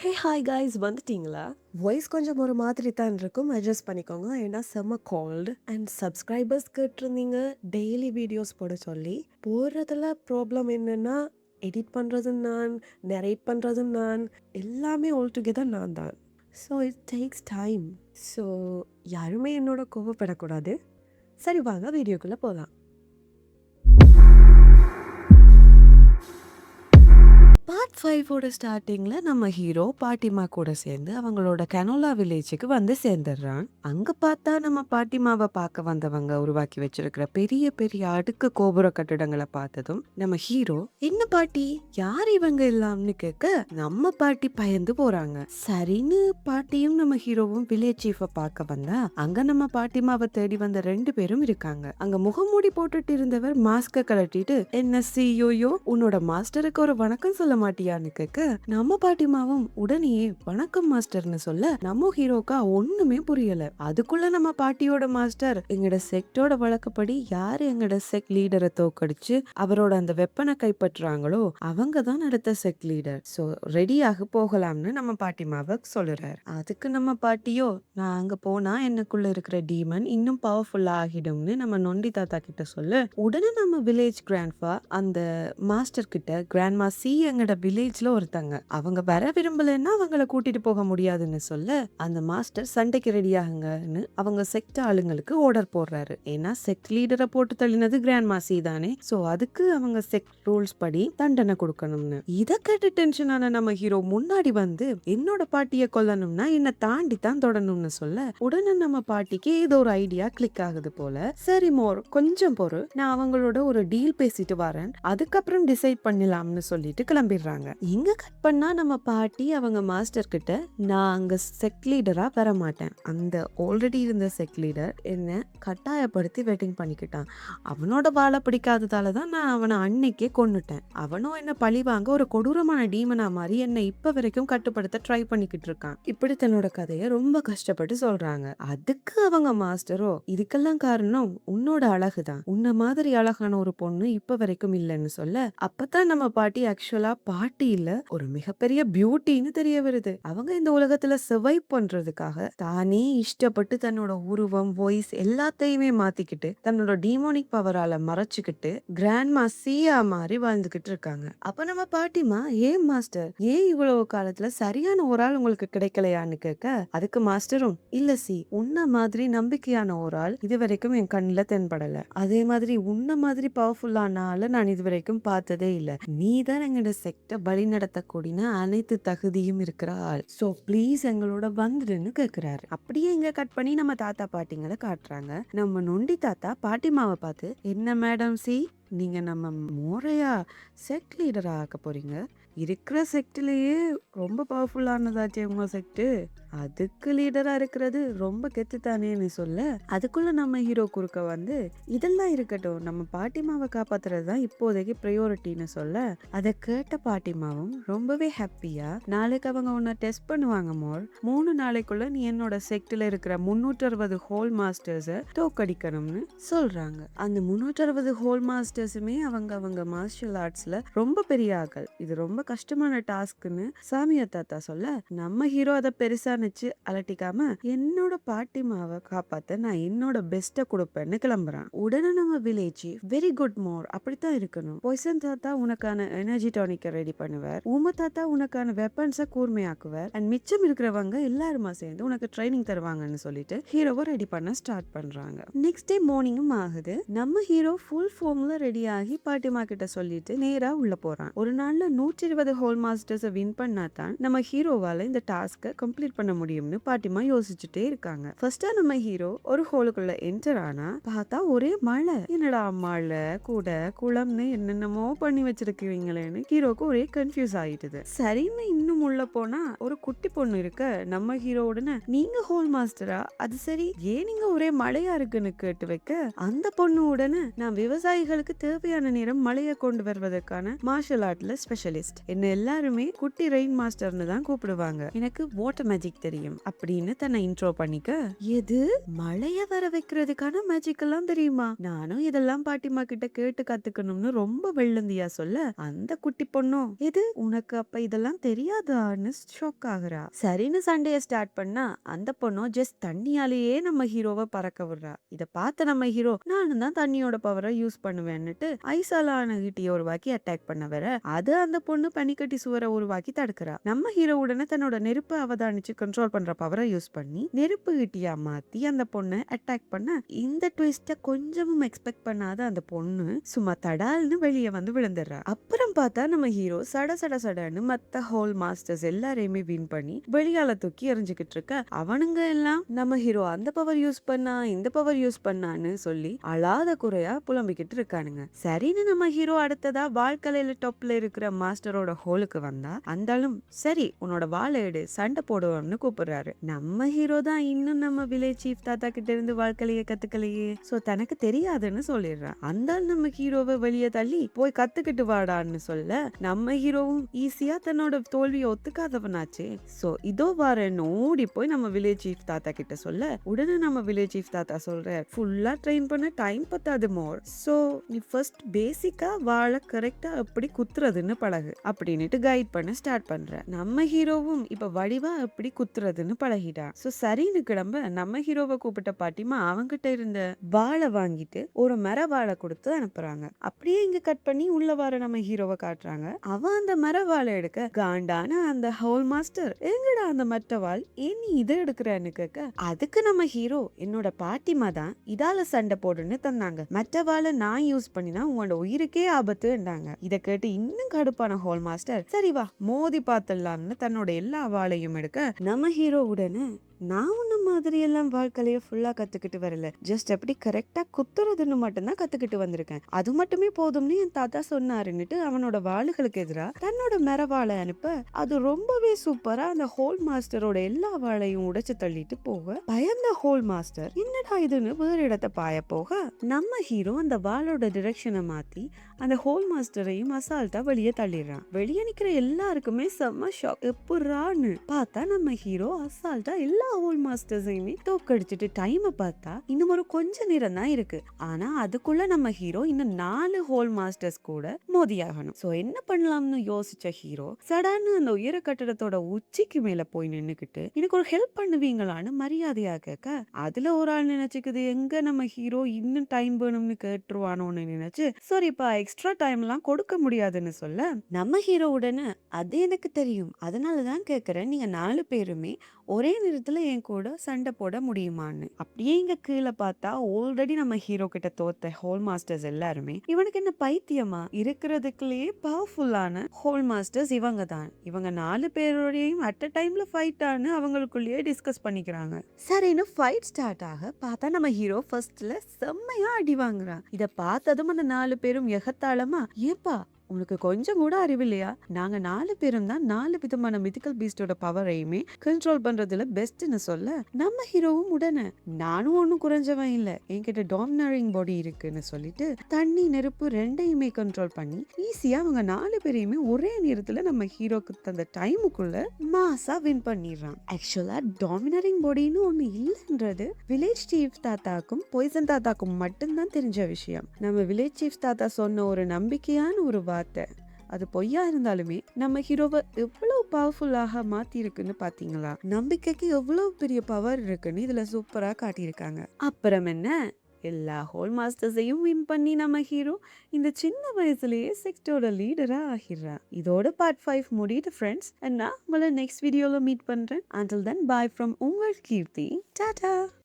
Hey hi guys வந்துட்டீங்களா? Voice கொஞ்சம் ஒரு மாதிரி தான் இருக்கும். அட்ஜஸ்ட் பண்ணிக்கோங்க. ஏன்னா செம்ம கோல்டு அண்ட் சப்ஸ்கிரைபர்ஸ் கேட்டிருந்தீங்க டெய்லி வீடியோஸ் போட சொல்லி. போடுறதுல ப்ராப்ளம் என்னன்னா, எடிட் பண்ணுறதும் நான், நரேட் பண்ணுறதும் நான், எல்லாமே ஆல் டுகெதர் நான் தான். So it takes time. So யாருமே என்னோட கோவப்படக்கூடாது. சரி வாங்க வீடியோக்குள்ளே போகலாம். பார்ட் 5ஓட ஸ்டார்டிங்ல நம்ம ஹீரோ பாட்டிமா கூட சேர்ந்து அவங்களோட கனோலா வில்லேஜுக்கு வந்து சேர்ந்துடுறான். அங்க பார்த்தா நம்ம பாட்டிமாவை பார்க்க வந்தவங்க உருவாக்கி வச்சிருக்கிற பெரிய பெரிய அடுக்கு கோபுர கட்டிடங்களை பார்த்ததும் நம்ம ஹீரோ, என்ன பாட்டி யார் இவங்க எல்லாம்னு கேட்க நம்ம பாட்டி பயந்து போறாங்க. சரின்னு பாட்டியும் நம்ம ஹீரோவும் வில்லேஜ் சீஃபை பார்க்க வந்தா அங்க நம்ம பாட்டிமாவை தேடி வந்த 2 பேரும் இருக்காங்க. அங்க முகமூடி போட்டுட்டு இருந்தவர் மாஸ்க கழட்டிட்டு, என்ன சியோயோ உன்னோட மாஸ்டருக்கு ஒரு வணக்கம் சொல்ல மாட்டியான்னு கேட்க நம்ம பாட்டிமாவும் உடனேயே வணக்கம் மாஸ்டர்னு சொல்ல நம்ம ஹீரோக்கா ஒண்ணுமே புரியல. அதுக்குள்ள நம்ம பாட்டியோட மாஸ்டர், எங்கட செக்டோட வழக்கப்படி யாரு எங்கட செக் லீடரை தோக்கடிச்சு அவரோட அந்த வெப்பனை கைப்பற்றுறாங்களோ அவங்க தான் அடுத்த செக் லீடர். சோ ரெடியாக போகலாம்னு நம்ம பாட்டிமாவை சொல்லுறாரு. அதுக்கு நம்ம பாட்டியோ, நான் அங்க போனா எனக்குள்ள இருக்கிற டீமன் இன்னும் பவர்ஃபுல்லா ஆகிடும்னு நம்ம நொண்டி தாத்தா கிட்ட சொல்ல உடனே நம்ம வில்லேஜ் கிராண்ட்ஃபா அந்த மாஸ்டர் கிட்ட, கிராண்ட்மா சி எங்கட வில்லேஜ்ல ஒருத்தங்க, அவங்க வர விரும்பலன்னா அவங்கள கூட்டிட்டு போக முடியாதுன்னு சொல்ல அந்த மாஸ்டர் சண்டைக்கு ரெடி ஆகுங்கன்னு அவங்க செக்ட் ஆளுங்களுக்கு ஆர்டர் போடுறாரு. ஏன்னா செக்ட் லீடரை போட்டு தள்ளினது கிராண்ட்மா சி தானே. சோ அதுக்கு அவங்க செக்ட் ரூல்ஸ் படி தண்டனை கொடுக்கணும்னு. இத கேட்டு டென்ஷனான நம்ம ஹீரோ முன்னாடி வந்து, என்னோட பாட்டியை கொல்லணும்னா என்ன தாண்டி தான் தொடணும்னு சொல்ல உடனே நம்ம பாட்டிக்கு ஏதோ ஒரு ஐடியா கிளிக் ஆகுது போல. சரி மோர் கொஞ்சம் பொறு, நான் அவங்களோட ஒரு டீல் பேசிட்டு வரேன், அதுக்கப்புறம் டிசைட் பண்ணலாம்னு சொல்லிட்டு கிளம்பிடுறாங்க. இங்க கட் பண்ணா நம்ம பாட்டி அவங்க மாஸ்டர் கிட்ட, நான் அங்க செக் லீடரா வர மாட்டேன், அந்த ஆல்ரெடி இருந்த செக் லீடர் என்ன கட்டாயப்படுத்தி வெட்டிங் பண்ணிக்கிட்டான், அவனோட வாழை பிடிக்காததால தான் நான் அவனை அன்னைக்கே கொன்னுட்டேன், அவனும் என்ன பழி வாங்க ஒரு கொடூரமான டீமனா மாதிரி என்னை இப்ப வரைக்கும் கட்டுப்படுத்த ட்ரை பண்ணிக்கிட்டு இருக்கான். இப்படி தன்னோட கதையை ரொம்ப கஷ்டப்பட்டு சொல்றாங்க. அதுக்கு அவங்க மாஸ்டரோ, இதுக்கெல்லாம் காரணம் உன்னோட அழகுதான், உன்ன மாதிரி அழகான ஒரு பொண்ணு இப்ப வரைக்கும் இல்லைன்னு சொல்ல அப்பதான் நம்ம பாட்டி ஆக்சுவலா பாட்டி இல்ல, ஒரு மிகப்பெரிய பியூட்டின்னு தெரிய வருது. அவங்க இந்த உலகத்துல சர்வைவ் பண்றதுக்காக தானே இஷ்டப்பட்டு தன்னோட உருவம், வாய்ஸ் எல்லாத்தையுமே மாத்திக்கிட்டு தன்னோட டீமோனிக் பவரால மறைச்சுக்கிட்டு கிராண்ட்மா சியா மாதிரி வாழ்ந்துகிட்டு இருக்காங்க. அப்ப நம்ம பாட்டிமா, ஏன் மாஸ்டர் ஏன் இவ்வளவு காலத்துல சரியான ஒரு ஆள் உங்களுக்கு கிடைக்கலையான்னு கேட்க அதுக்கு மாஸ்டரும், இல்ல சி, உன்ன மாதிரி நம்பிக்கையான ஒரு ஆள் இது வரைக்கும் என் கண்ணுல தென்படல, அதே மாதிரி உன்ன மாதிரி பவர்ஃபுல்லான ஆளை நான் இது வரைக்கும் பார்த்ததே இல்ல, நீ தான் எங்களோட செக்ட வழி நடத்தக்கூடிய அனைத்து தகுதியும் இருக்கிற ஆள், சோ ப்ளீஸ் எங்களோட வந்துடுன்னு கேக்குறாரு. அப்படியே இங்க கட் பண்ணி நம்ம தாத்தா பாட்டிங்களை காட்டுறாங்க. நம்ம நொண்டி தாத்தா பாட்டிமாவை பார்த்து, என்ன மேடம் சி, நீங்க நம்ம மோரையா செக்ட் லீடரா ஆக்க போறீங்க, இருக்கிற செக்ட்லயே ரொம்ப பவர்ஃபுல்லானதாச்சே உங்க செக்ட், அதுக்கு லீடரா இருக்கிறது ரொம்ப கெத்து தானேன்னு சொல்ல அதுக்குள்ள நம்ம ஹீரோ குறுக்க வந்து, இதெல்லாம் இருக்கட்டும், நம்ம பாட்டிமாவை காப்பாத்துறது தான் இப்போதைக்கு ப்ரையாரிட்டின்னு சொல்ல அதை கேட்ட பாட்டிமாவும் ரொம்பவே ஹாப்பியா, நாளைக்கு அவங்க உன்னை டெஸ்ட் பண்ணுவாங்க மோர், 3 நாளைக்குள்ள நீ என்னோட செக்ட்ல இருக்கிற 360 ஹோல் மாஸ்டர்ஸை தோக்கடிக்கணும்னு சொல்றாங்க. அந்த 360 ஹோல் மாஸ்டர்ஸுமே அவங்க மார்ஷியல் ஆர்ட்ஸ்ல ரொம்ப பெரிய ஆக்கள், இது ரொம்ப கஷ்டமான டாஸ்க்னு சாமியா தாத்தா சொல்ல நம்ம ஹீரோ அதை பெருசா நினைச்சு அலட்டிக்காம, என்னோட பாட்டிமாவை காப்பாத்த நான் என்னோட பெஸ்ட்டை கொடுப்பேன்னு கிளம்புறான். உடனே நம்ம வில்லேஜ், வெரி குட் மோர், அப்படித்தான் இருக்கணும், பாய்சன் தாத்தா உனக்கான எனர்ஜி டானிக்கை ரெடி பண்ணுவார், ஊம தாத்தா உனக்கான வெப்பன்ஸை கூர்மையாக்குவார், அண்ட் மிச்சம் இருக்கிறவங்க எல்லாருமா சேர்ந்து உனக்கு ட்ரைனிங் தருவாங்கன்னு சொல்லிட்டு ஹீரோவை ரெடி பண்ண ஸ்டார்ட் பண்றாங்க. நெக்ஸ்ட் டே மார்னிங்கும் ஆகுது. நம்ம ஹீரோ ஃபுல் ஃபார்ம்ல ரெடி ஆகி பாட்டிமா கிட்ட சொல்லிட்டு நேரா உள்ள போறான். ஒரு நாள்ல 120 ஹோல் மாஸ்டர்ஸை வின் பண்ணா தான் நம்ம ஹீரோவால இந்த டாஸ்கை கம்ப்ளீட் பண்ண முடியும்னு பாட்டிமா யோசிச்சுட்டே இருக்காங்க. ஃபர்ஸ்டா நம்ம ஹீரோ ஒரு ஹோலுக்குள்ள என்டர் ஆனா பார்த்தா ஒரே மழை, என்னடா மழை கூட குளம்னு என்னென்னமோ பண்ணி வச்சிருக்கீங்களேன்னு ஹீரோக்கு ஒரே கன்ஃபியூஸ் ஆயிட்டுது. சரின்னு இன்னும் உள்ள போனா ஒரு குட்டி பொண்ணு இருக்க நம்ம ஹீரோ உடனே, நீங்க ஹோல் மாஸ்டரா, அது சரி ஏன் நீங்க ஒரே மழையா இருக்குன்னு கேட்டு வைக்க அந்த பொண்ணு உடனே, நான் விவசாயிகளுக்கு தேவையான நேரம் மழையை கொண்டு வருவதற்கான மார்ஷல் ஆர்ட்ல ஸ்பெஷலிஸ்ட், என்ன எல்லாருமே குட்டி ரெயின் மாஸ்டர்னு தான் கூப்பிடுவாங்க. எனக்கு வாட்டர் மேஜிக் தெரியும் அப்படின்னு தன்னை இன்ட்ரோ பண்ணிக்க, எது மழைய வர வைக்கிறதுக்கான மேஜிக் எல்லாம் தெரியுமா? நானும் இதெல்லாம் பாட்டிமா கிட்ட கேட்டு கத்துக்கணும்னு ரொம்ப வெள்ளந்தியா சொல்ல, அந்த குட்டி பொண்ணும் எது உனக்கு அப்ப இதெல்லாம் தெரியாதான்னு ஷாக் ஆகுறா. சரின்னு சண்டைய ஸ்டார்ட் பண்ணா அந்த பொண்ணும் ஜஸ்ட் தண்ணியாலேயே நம்ம ஹீரோவை பறக்க விடுறா. இத பார்த்த நம்ம ஹீரோ நானும் தான் தண்ணியோட பவரை யூஸ் பண்ணுவேன்னுட்டு ஐசால ஆன ஈட்டியை உருவாக்கி அட்டாக் பண்ண வர அது அந்த பொண்ணு பனிக்கட்டி சுவரை உருவாக்கி தடுக்கிறா. நம்ம ஹீரோ உடனே தன்னோட நெருப்பை அவதானிச்சு கண்ட்ரோல் பண்ற பவரை யூஸ் பண்ணி நெருப்பு ஈட்டியா மாத்தி அந்த பொண்ணை அட்டாக் பண்ண இந்த ட்விஸ்ட கொஞ்சமும் எக்ஸ்பெக்ட் பண்ணாத அந்த பொண்ணு சும்மா தடால்னு வெளியே வந்து விழுந்துடுறா. அப்புறம் பார்த்தா நம்ம ஹீரோ சட சட சடன்னு மத்த ஹோல் மாஸ்டர்ஸ் எல்லாரையுமே வின் பண்ணி வெளியால தூக்கி எறிஞ்சுக்கிட்டு இருக்க அவனுங்க எல்லாம் நம்ம ஹீரோ அந்த பவர் யூஸ் பண்ணா இந்த பவர் யூஸ் பண்ணான்னு சொல்லி அழாத குறையா புலம்பிக்கிட்டு இருக்கானுங்க. சரின்னு நம்ம ஹீரோ அடுத்ததா வாழ்க்கையில டாப்ல இருக்கிற மாஸ்டரோட ஹோலுக்கு வந்தா அந்தாலும் சரி உன்னோட வாழை எடு சண்டை போடுவோம்னு கூப்பிடுறாரு. நம்ம ஹீரோ தான் இன்னும் நம்ம வில்லேஜ் சீஃப் தாத்தா கிட்ட இருந்து வாழ்க்கையிலேயே கத்துக்கலையே, சோ தனக்கு தெரியாதுன்னு சொல்லிடுறான். அந்த நம்ம ஹீரோவை வெளியே தள்ளி போய் கத்துக்கிட்டு வாடான்னு சொல்ல நம்ம ஹீரோவும் ஈஸியா தன்னோட தோல்வியை ஒத்துக்காதவனாச்சே, சோ இதோ வாரன்னு ஓடி போய் நம்ம வில்லேஜ் சீஃப் தாத்தா கிட்ட சொல்ல உடனே நம்ம வில்லேஜ் சீஃப் தாத்தா சொல்றார், ஃபுல்லா ட்ரெயின் பண்ண டைம் பத்தாது மோர், சோ நீ ஃபர்ஸ்ட் பேசிக்கா வாழ கரெக்டா எப்படி குத்துறதுன்னு பழகு அப்படின்னுட்டு கைட் பண்ண ஸ்டார்ட் பண்ற. நம்ம ஹீரோவும் இப்ப வடிவா எப்படி குத்துறதுன்னு பழகிட்டான். சோ சரின்னு கிளம்ப நம்ம ஹீரோவை கூப்பிட்ட பாட்டிமா அவங்கிட்ட இருந்த வாழை வாங்கிட்டு ஒரு மர வாழை கொடுத்து அனுப்புறாங்க. அப்படியே இங்க கட் பண்ணி உள்ள வர நம்ம ஹீரோவை காட்டுறாங்க. அவன் அந்த மர வாழை எடுக்க காண்டான அந்த ஹோல் மாஸ்டர் எங்கடா அந்த மற்ற வாள் ஏன் நீ இதை எடுக்கிறன்னு கேட்க அதுக்கு நம்ம ஹீரோ என்னோட பாட்டிமா தான் இதால சண்டை போடுன்னு தந்தாங்க, மற்ற வாழை நான் யூஸ் பண்ணினா உங்களோட உயிருக்கே ஆபத்துன்றாங்க. இதை கேட்டு இன்னும் கடுப்பான ஹோல் மாஸ்டர் சரி வா மோதி பார்த்துடலாம்னு தன்னோட எல்லா வாழையும் எடுக்க நம்ம ஹீரோ உடனே நான் உன்ன மாதிரி எல்லாம் வாழ்க்கையிலேயே ஃபுல்லா கத்துக்கிட்டு வரல, ஜஸ்ட் எப்படி கரெக்டா குத்துறதுன்னு மட்டும்தான் கத்துக்கிட்டு வந்திருக்கேன், அது மட்டுமே போதும்னு என் தாத்தா சொன்னாருன்னுட்டு அவனோட வாளுகளுக்கு எதிரா தன்னோட மரவாளை அனுப்ப அது ரொம்பவே சூப்பரா அந்த ஹோல் மாஸ்டரோட எல்லா வாழையும் உடைச்சு தள்ளிட்டு போக பயந்த ஹோல் மாஸ்டர் என்னடா இதுன்னு வேறு இடத்த பாய போக நம்ம ஹீரோ அந்த வாளோட டிரெக்ஷனை மாத்தி அந்த ஹோல் மாஸ்டரையும் அசால்ட்டா வெளியே தள்ளிடுறான். வெளியே நிக்கிற எல்லாருக்குமே செம்ம ஷாக், எப்படான்னு பார்த்தா நம்ம ஹீரோ அசால்ட்டா எல்லா ஹோல் மாஸ்டர்ஸையுமே தோக்கடிச்சிட்டு டைமை பார்த்தா இன்னும் ஒரு கொஞ்ச நேரம் தான் இருக்கு. ஆனா அதுக்குள்ள நம்ம ஹீரோ இன்னும் 4 ஹோல் மாஸ்டர்ஸ் கூட மோதியாகணும். சோ என்ன பண்ணலாம்னு யோசிச்ச ஹீரோ சடான்னு அந்த உயர கட்டடத்தோட உச்சிக்கு மேல போய் நின்னுக்கிட்டு எனக்கு ஒரு ஹெல்ப் பண்ணுவீங்களான்னு மரியாதையா கேட்க அதுல ஒரு ஆள் நினைச்சுக்குது எங்க நம்ம ஹீரோ இன்னும் டைம் வேணும்னு கேட்டுருவானோன்னு நினைச்சு சரிப்பா எக்ஸ்ட்ரா டைம் எல்லாம் கொடுக்க முடியாதுன்னு சொல்ல நம்ம ஹீரோ உடனே அது எனக்கு தெரியும் அதனாலதான் கேக்குறேன் நீங்க 4 பேருமே ஒரே நேரத்துல என் கூட சண்டை போட முடியுமான்னு. அப்படியே இங்க கீழே பார்த்தா ஆல்ரெடி நம்ம ஹீரோ கிட்ட தோத்த ஹோல் மாஸ்டர்ஸ் எல்லாருமே இவனுக்கு என்ன பைத்தியமா இருக்கிறதுக்குள்ளேயே பவர்ஃபுல்லான ஹோல் மாஸ்டர்ஸ் இவங்க தான், இவங்க 4 பேரோடையும் அட் அ டைம்ல ஃபைட் ஆனு அவங்களுக்குள்ளேயே டிஸ்கஸ் பண்ணிக்கிறாங்க. சரின்னு ஃபைட் ஸ்டார்ட் ஆக பார்த்தா நம்ம ஹீரோ ஃபர்ஸ்ட்ல செம்மையா அடி வாங்குறான். இத பார்த்ததும் அந்த 4 பேரும் எகத்தாளமா ஏப்பா உனக்கு கொஞ்சம் கூட அறிவில்லையா, நாங்க 4 பேரும் தான் 4 விதமான மிதிக்கல் பீஸ்டோட பவரையுமே கண்ட்ரோல் பண்றதுல பெஸ்ட்னு சொல்ல நம்ம ஹீரோவும் உடனே நானும் ஒன்னும் குறைஞ்சவன் இல்ல என்கிட்ட டாமினரிங் பாடி இருக்குன்னு சொல்லிட்டு தண்ணி நெருப்பு ரெண்டையுமே கண்ட்ரோல் பண்ணி ஈஸியா அவங்க 4 பேரையுமே ஒரே நேரத்துல நம்ம ஹீரோக்கு தந்த டைமுக்குள்ள மாசா வின் பண்ணிடுறான். ஆக்சுவலா டாமினரிங் பாடின்னு ஒண்ணு இல்லைன்றது வில்லேஜ் சீஃப் தாத்தாக்கும் பாய்சன் தாத்தாக்கும் மட்டும்தான் தெரிஞ்ச விஷயம். நம்ம வில்லேஜ் சீஃப் தாத்தா சொன்ன ஒரு நம்பிக்கையான ஒரு வார்த்தை அது பொய்யா இருந்தாலுமே நம்ம ஹீரோவை எவ்வளவு பவர்ஃபுல்லாக மாத்தி இருக்குன்னு பாத்தீங்களா, நம்பிக்கைக்கு எவ்வளவு பெரிய பவர் இருக்குன்னு இதுல சூப்பரா காட்டியிருக்காங்க. அப்புறம் என்ன எல்லா ஹோல் மாஸ்டர்ஸையும் வின் பண்ணி நம்ம ஹீரோ இந்த சின்ன வயசுலயே செக்டோட லீடரா ஆகிடுறா. இதோட பார்ட் 5 முடியுது ஃப்ரெண்ட்ஸ். நான் உங்களை நெக்ஸ்ட் வீடியோல மீட் பண்றேன். until then bye from உங்கள் கீர்த்தி. டாடா.